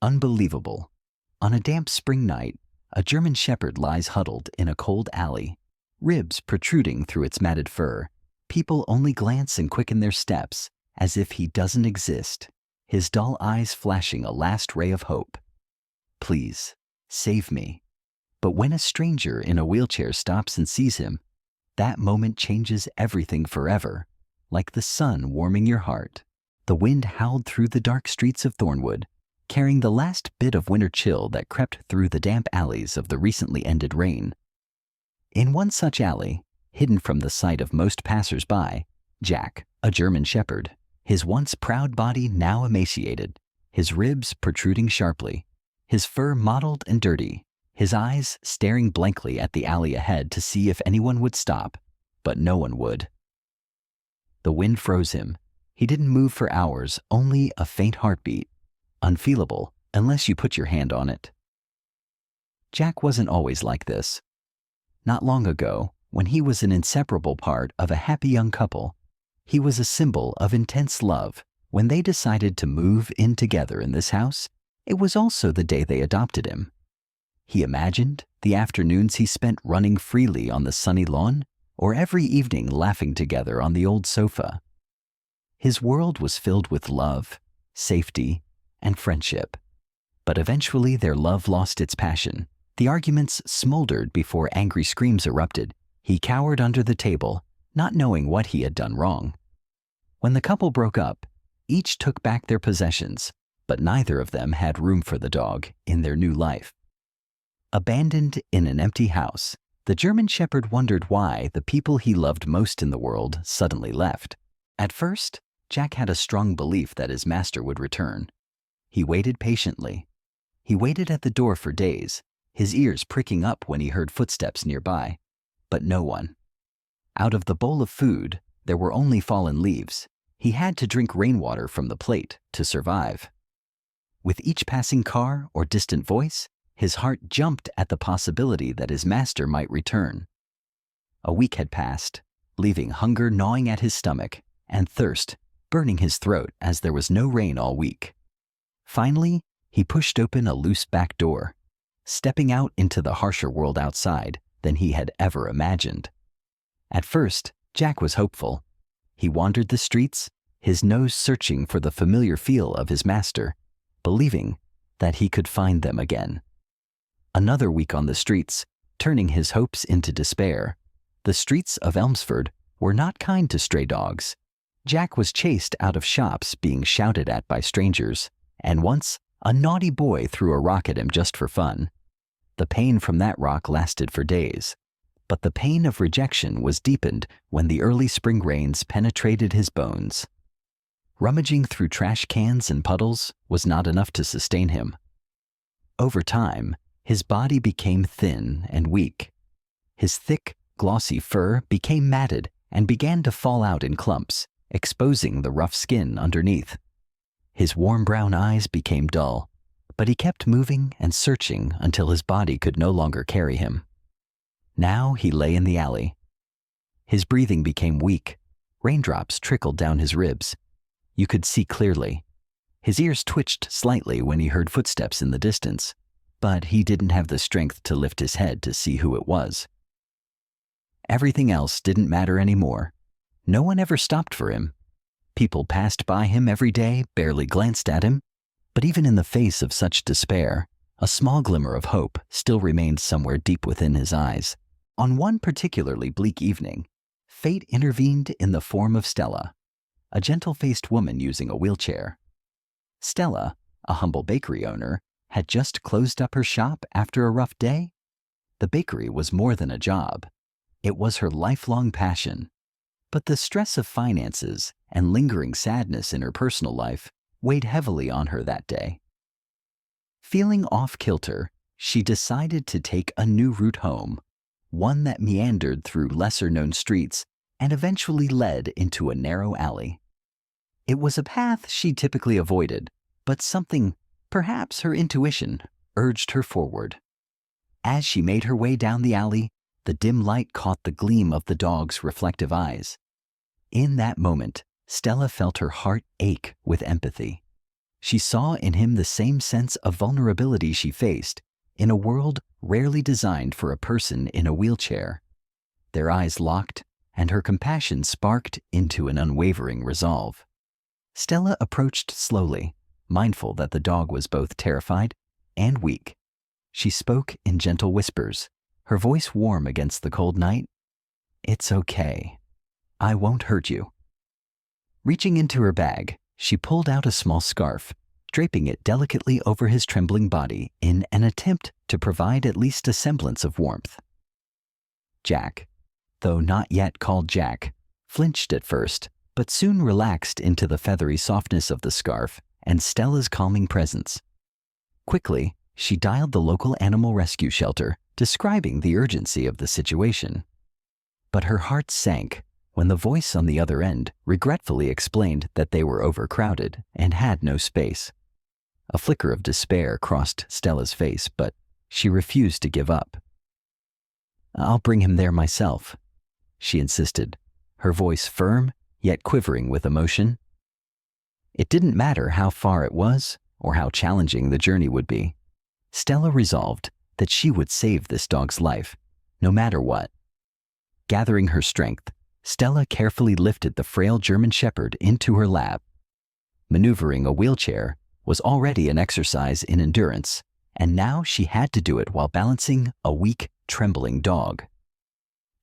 Unbelievable. On a damp spring night, a German shepherd lies huddled in a cold alley, ribs protruding through its matted fur. People only glance and quicken their steps, as if he doesn't exist, his dull eyes flashing a last ray of hope. Please, save me. But when a stranger in a wheelchair stops and sees him, that moment changes everything forever, like the sun warming your heart. The wind howled through the dark streets of Thornwood, carrying the last bit of winter chill that crept through the damp alleys of the recently ended rain. In one such alley, hidden from the sight of most passers-by, Jack, a German shepherd, his once proud body now emaciated, his ribs protruding sharply, his fur mottled and dirty, his eyes staring blankly at the alley ahead to see if anyone would stop, but no one would. The wind froze him. He didn't move for hours, only a faint heartbeat, unfeelable unless you put your hand on it. Jack wasn't always like this. Not long ago, when he was an inseparable part of a happy young couple, he was a symbol of intense love. When they decided to move in together in this house, it was also the day they adopted him. He imagined the afternoons he spent running freely on the sunny lawn, or every evening laughing together on the old sofa. His world was filled with love, safety, and friendship. But eventually their love lost its passion. The arguments smoldered before angry screams erupted. He cowered under the table, not knowing what he had done wrong. When the couple broke up, each took back their possessions, but neither of them had room for the dog in their new life. Abandoned in an empty house, the German shepherd wondered why the people he loved most in the world suddenly left. At first, Jack had a strong belief that his master would return. He waited patiently. He waited at the door for days, his ears pricking up when he heard footsteps nearby. But no one. Out of the bowl of food, there were only fallen leaves. He had to drink rainwater from the plate to survive. With each passing car or distant voice, his heart jumped at the possibility that his master might return. A week had passed, leaving hunger gnawing at his stomach and thirst burning his throat as there was no rain all week. Finally, he pushed open a loose back door, stepping out into the harsher world outside than he had ever imagined. At first, Jack was hopeful. He wandered the streets, his nose searching for the familiar feel of his master, believing that he could find them again. Another week on the streets, turning his hopes into despair. The streets of Elmsford were not kind to stray dogs. Jack was chased out of shops being shouted at by strangers, and once a naughty boy threw a rock at him just for fun. The pain from that rock lasted for days, but the pain of rejection was deepened when the early spring rains penetrated his bones. Rummaging through trash cans and puddles was not enough to sustain him. Over time, his body became thin and weak. His thick, glossy fur became matted and began to fall out in clumps, exposing the rough skin underneath. His warm brown eyes became dull, but he kept moving and searching until his body could no longer carry him. Now he lay in the alley. His breathing became weak. Raindrops trickled down his ribs. You could see clearly. His ears twitched slightly when he heard footsteps in the distance, but he didn't have the strength to lift his head to see who it was. Everything else didn't matter anymore. No one ever stopped for him. People passed by him every day, barely glanced at him, but even in the face of such despair, a small glimmer of hope still remained somewhere deep within his eyes. On one particularly bleak evening, fate intervened in the form of Stella, a gentle-faced woman using a wheelchair. Stella, a humble bakery owner, had just closed up her shop after a rough day. The bakery was more than a job. It was her lifelong passion. But the stress of finances and lingering sadness in her personal life weighed heavily on her that day. Feeling off-kilter, she decided to take a new route home, one that meandered through lesser-known streets and eventually led into a narrow alley. It was a path she typically avoided, but something, perhaps her intuition, urged her forward. As she made her way down the alley, the dim light caught the gleam of the dog's reflective eyes. In that moment, Stella felt her heart ache with empathy. She saw in him the same sense of vulnerability she faced in a world rarely designed for a person in a wheelchair. Their eyes locked, and her compassion sparked into an unwavering resolve. Stella approached slowly, mindful that the dog was both terrified and weak. She spoke in gentle whispers, her voice warm against the cold night. "It's okay. I won't hurt you." Reaching into her bag, she pulled out a small scarf, draping it delicately over his trembling body in an attempt to provide at least a semblance of warmth. Jack, though not yet called Jack, flinched at first, but soon relaxed into the feathery softness of the scarf and Stella's calming presence. Quickly, she dialed the local animal rescue shelter, describing the urgency of the situation. But her heart sank when the voice on the other end regretfully explained that they were overcrowded and had no space. A flicker of despair crossed Stella's face, but she refused to give up. "I'll bring him there myself," she insisted, her voice firm yet quivering with emotion. It didn't matter how far it was or how challenging the journey would be. Stella resolved that she would save this dog's life, no matter what. Gathering her strength, Stella carefully lifted the frail German Shepherd into her lap. Maneuvering a wheelchair was already an exercise in endurance, and now she had to do it while balancing a weak, trembling dog.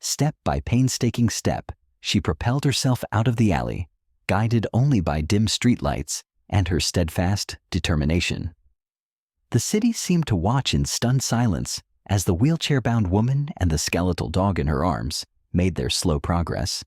Step by painstaking step, she propelled herself out of the alley, guided only by dim streetlights and her steadfast determination. The city seemed to watch in stunned silence as the wheelchair-bound woman and the skeletal dog in her arms made their slow progress.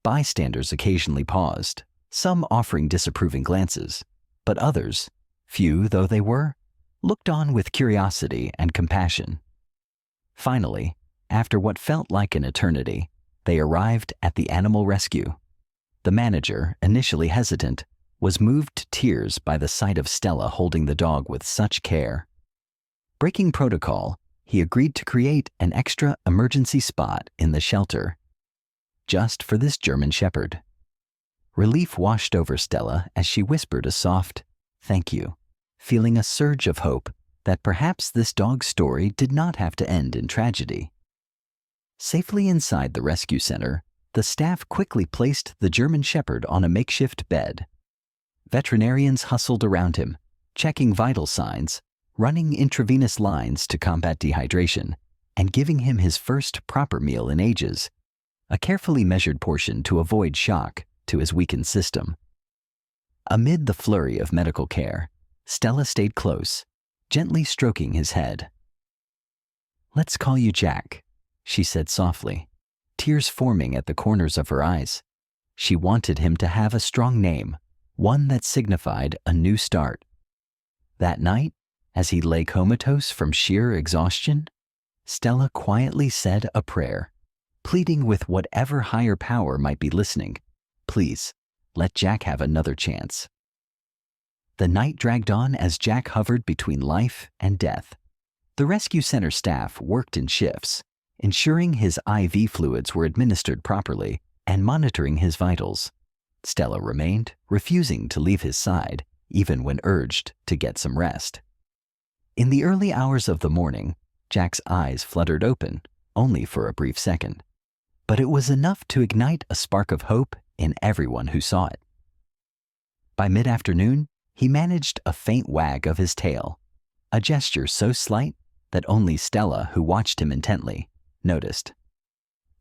Bystanders occasionally paused, some offering disapproving glances, but others, few though they were, looked on with curiosity and compassion. Finally, after what felt like an eternity, they arrived at the animal rescue. The manager, initially hesitant, was moved to tears by the sight of Stella holding the dog with such care. Breaking protocol, he agreed to create an extra emergency spot in the shelter, just for this German Shepherd. Relief washed over Stella as she whispered a soft, "Thank you," feeling a surge of hope that perhaps this dog's story did not have to end in tragedy. Safely inside the rescue center, the staff quickly placed the German Shepherd on a makeshift bed. Veterinarians hustled around him, checking vital signs, running intravenous lines to combat dehydration, and giving him his first proper meal in ages, a carefully measured portion to avoid shock to his weakened system. Amid the flurry of medical care, Stella stayed close, gently stroking his head. "Let's call you Jack," she said softly, tears forming at the corners of her eyes. She wanted him to have a strong name, one that signified a new start. That night, as he lay comatose from sheer exhaustion, Stella quietly said a prayer, pleading with whatever higher power might be listening, "Please, let Jack have another chance." The night dragged on as Jack hovered between life and death. The rescue center staff worked in shifts, ensuring his IV fluids were administered properly and monitoring his vitals. Stella remained, refusing to leave his side, even when urged to get some rest. In the early hours of the morning, Jack's eyes fluttered open, only for a brief second. But it was enough to ignite a spark of hope in everyone who saw it. By mid-afternoon, he managed a faint wag of his tail, a gesture so slight that only Stella, who watched him intently, noticed.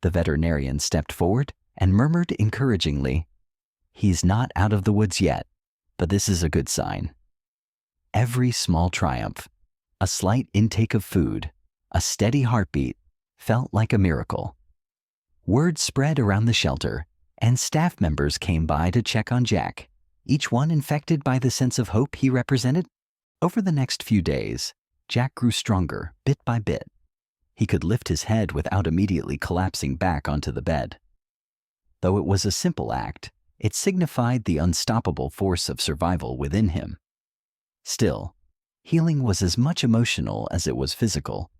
The veterinarian stepped forward and murmured encouragingly, "He's not out of the woods yet, but this is a good sign." Every small triumph, a slight intake of food, a steady heartbeat, felt like a miracle. Word spread around the shelter, and staff members came by to check on Jack, each one infected by the sense of hope he represented. Over the next few days, Jack grew stronger, bit by bit. He could lift his head without immediately collapsing back onto the bed. Though it was a simple act, it signified the unstoppable force of survival within him. Still, healing was as much emotional as it was physical.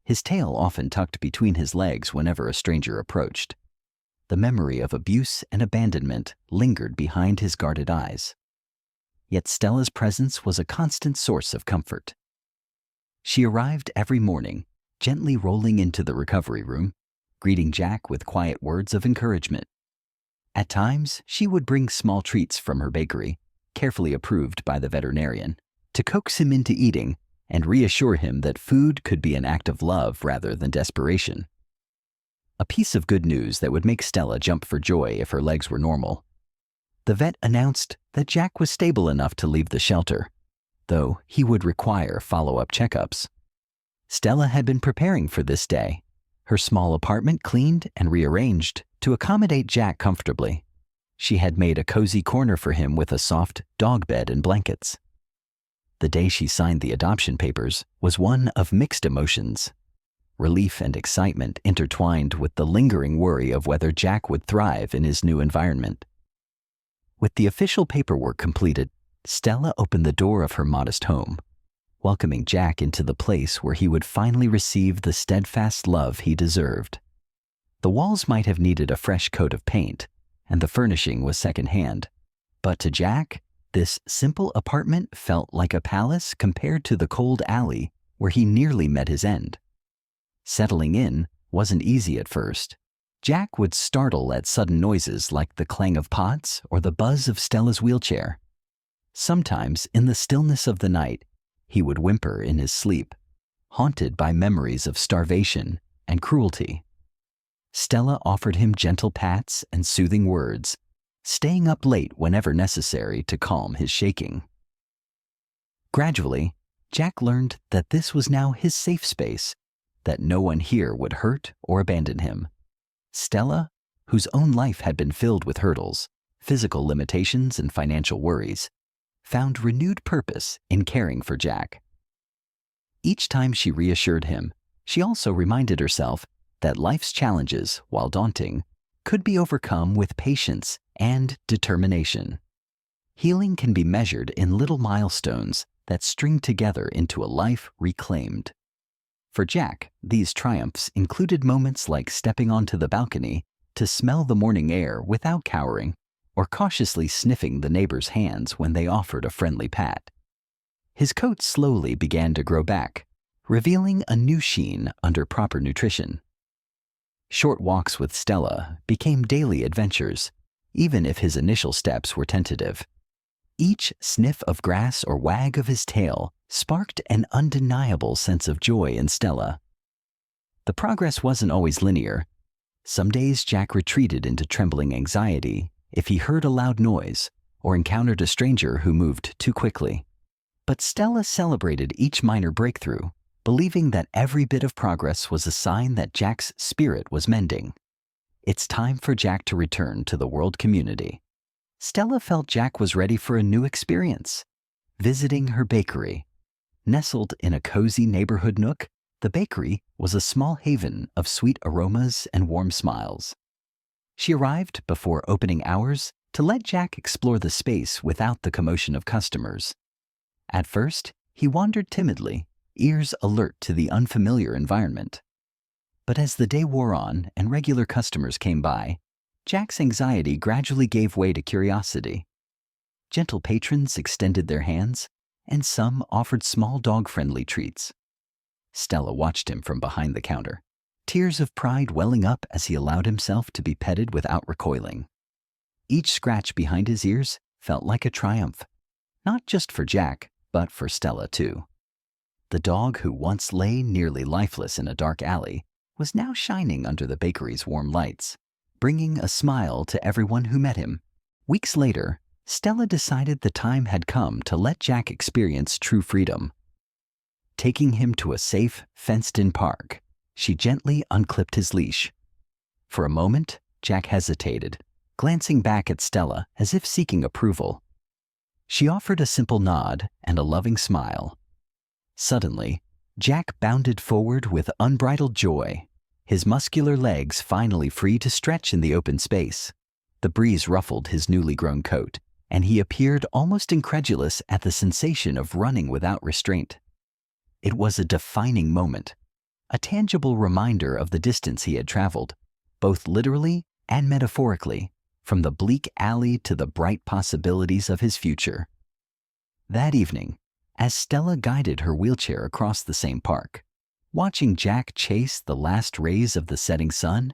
His tail often tucked between his legs whenever a stranger approached. The memory of abuse and abandonment lingered behind his guarded eyes. yet Stella's presence was a constant source of comfort. She arrived every morning, gently rolling into the recovery room, greeting Jack with quiet words of encouragement. At times, she would bring small treats from her bakery, carefully approved by the veterinarian, to coax him into eating and reassure him that food could be an act of love rather than desperation. A piece of good news that would make Stella jump for joy if her legs were normal. The vet announced that Jack was stable enough to leave the shelter, though he would require follow-up checkups. Stella had been preparing for this day, her small apartment cleaned and rearranged to accommodate Jack comfortably. She had made a cozy corner for him with a soft dog bed and blankets. The day she signed the adoption papers was one of mixed emotions. Relief and excitement intertwined with the lingering worry of whether Jack would thrive in his new environment. With the official paperwork completed, Stella opened the door of her modest home, welcoming Jack into the place where he would finally receive the steadfast love he deserved. The walls might have needed a fresh coat of paint, and the furnishing was secondhand, but to Jack, this simple apartment felt like a palace compared to the cold alley where he nearly met his end. Settling in wasn't easy at first. Jack would startle at sudden noises like the clang of pots or the buzz of Stella's wheelchair. Sometimes, in the stillness of the night, he would whimper in his sleep, haunted by memories of starvation and cruelty. Stella offered him gentle pats and soothing words, staying up late whenever necessary to calm his shaking. Gradually, Jack learned that this was now his safe space, that no one here would hurt or abandon him. Stella, whose own life had been filled with hurdles, physical limitations, and financial worries, found renewed purpose in caring for Jack. Each time she reassured him, she also reminded herself that life's challenges, while daunting, could be overcome with patience and determination. Healing can be measured in little milestones that string together into a life reclaimed. For Jack, these triumphs included moments like stepping onto the balcony to smell the morning air without cowering, or cautiously sniffing the neighbor's hands when they offered a friendly pat. His coat slowly began to grow back, revealing a new sheen under proper nutrition. Short walks with Stella became daily adventures, even if his initial steps were tentative. Each sniff of grass or wag of his tail sparked an undeniable sense of joy in Stella. The progress wasn't always linear. Some days Jack retreated into trembling anxiety if he heard a loud noise or encountered a stranger who moved too quickly. But Stella celebrated each minor breakthrough, believing that every bit of progress was a sign that Jack's spirit was mending. It's time for Jack to return to the world community. Stella felt Jack was ready for a new experience, visiting her bakery. Nestled in a cozy neighborhood nook, the bakery was a small haven of sweet aromas and warm smiles. She arrived before opening hours to let Jack explore the space without the commotion of customers. At first, he wandered timidly, ears alert to the unfamiliar environment. But as the day wore on and regular customers came by, Jack's anxiety gradually gave way to curiosity. Gentle patrons extended their hands, and some offered small dog-friendly treats. Stella watched him from behind the counter, tears of pride welling up as he allowed himself to be petted without recoiling. Each scratch behind his ears felt like a triumph, not just for Jack, but for Stella too. The dog who once lay nearly lifeless in a dark alley was now shining under the bakery's warm lights, bringing a smile to everyone who met him. Weeks later, Stella decided the time had come to let Jack experience true freedom. Taking him to a safe, fenced-in park, she gently unclipped his leash. For a moment, Jack hesitated, glancing back at Stella as if seeking approval. She offered a simple nod and a loving smile. Suddenly, Jack bounded forward with unbridled joy, his muscular legs finally free to stretch in the open space. The breeze ruffled his newly grown coat, and he appeared almost incredulous at the sensation of running without restraint. It was a defining moment, a tangible reminder of the distance he had traveled, both literally and metaphorically, from the bleak alley to the bright possibilities of his future. That evening, as Stella guided her wheelchair across the same park, watching Jack chase the last rays of the setting sun,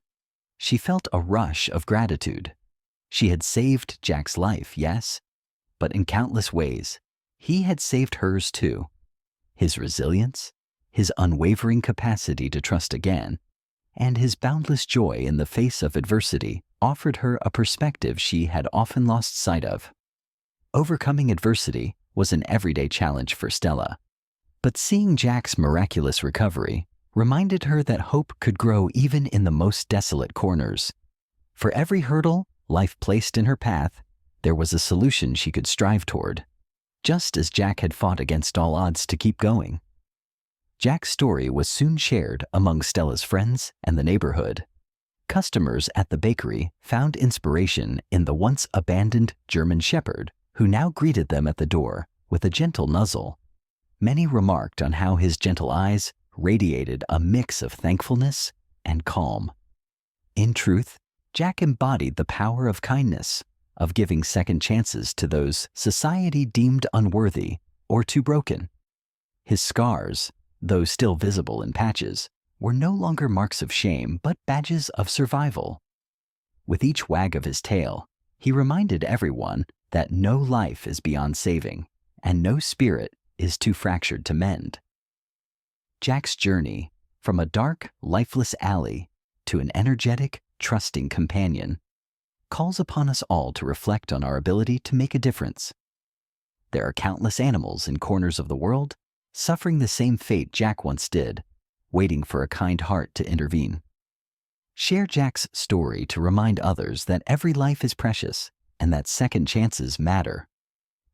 she felt a rush of gratitude. She had saved Jack's life, yes, but in countless ways, he had saved hers too. His resilience, his unwavering capacity to trust again, and his boundless joy in the face of adversity offered her a perspective she had often lost sight of. Overcoming adversity was an everyday challenge for Stella, but seeing Jack's miraculous recovery reminded her that hope could grow even in the most desolate corners. For every hurdle life placed in her path, there was a solution she could strive toward, just as Jack had fought against all odds to keep going. Jack's story was soon shared among Stella's friends and the neighborhood. Customers at the bakery found inspiration in the once abandoned German Shepherd, who now greeted them at the door with a gentle nuzzle. Many remarked on how his gentle eyes radiated a mix of thankfulness and calm. In truth, Jack embodied the power of kindness, of giving second chances to those society deemed unworthy or too broken. His scars, though still visible in patches, were no longer marks of shame but badges of survival. With each wag of his tail, he reminded everyone that no life is beyond saving, and no spirit is too fractured to mend. Jack's journey, from a dark, lifeless alley to an energetic, trusting companion, calls upon us all to reflect on our ability to make a difference. There are countless animals in corners of the world suffering the same fate Jack once did, waiting for a kind heart to intervene. Share Jack's story to remind others that every life is precious and that second chances matter.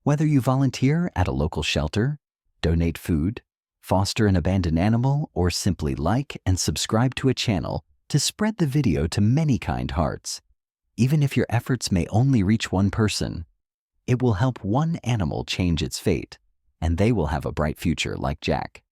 Whether you volunteer at a local shelter, donate food, foster an abandoned animal, or simply like and subscribe to a channel to spread the video to many kind hearts, even if your efforts may only reach one person, it will help one animal change its fate, and they will have a bright future like Jack.